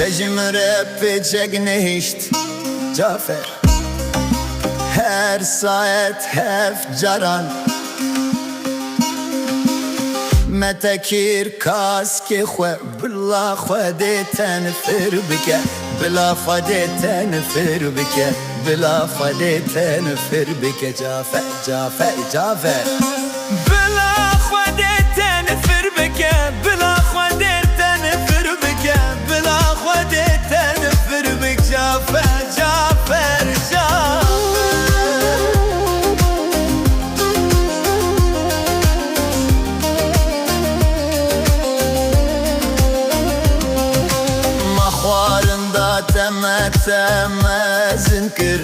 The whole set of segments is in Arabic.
تجمر بجنهشت جعفر هر ساعت هف جران متكير كاسك خو بلا خودي تنفر بك بلا خودي تنفر بك بلا خودي تنفر بك جعفر جعفر جعفر بلا خودي تنفر بك بلا خودي تنفر بك بلا خودي تنفر بك جعفر جعفر جعفر تمازنكر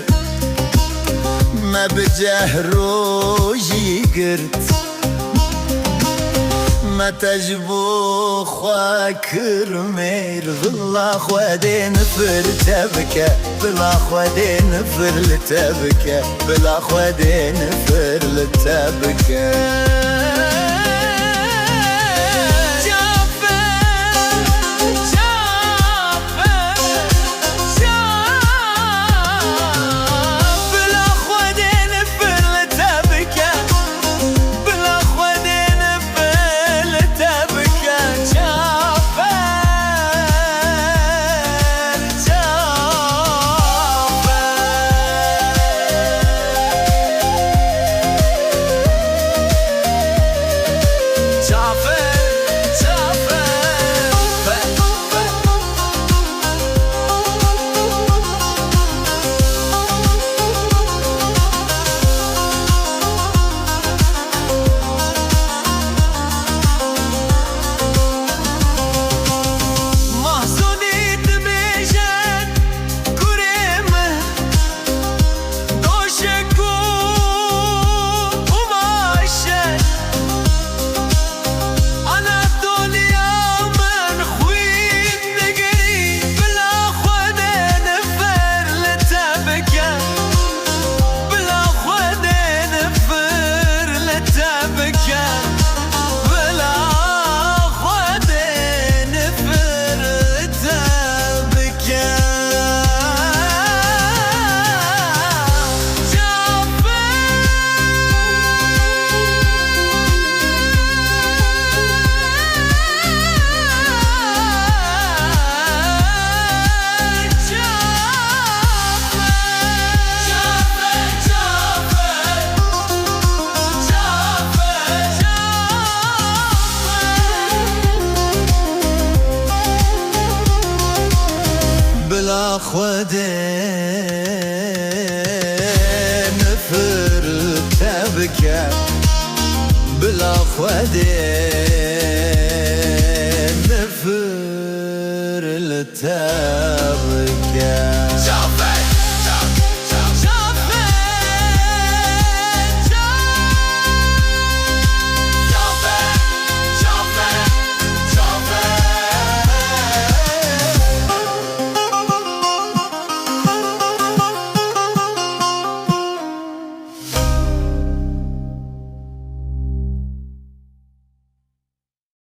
ما بجهرو جيقرت ما تجبو خواكر مير بالله خودي نفر تبكى بلا خودي نفر لتبكى بلا خودي نفر لتبكى بلا خودي نفر تبكى بلا خودي نفر تبكى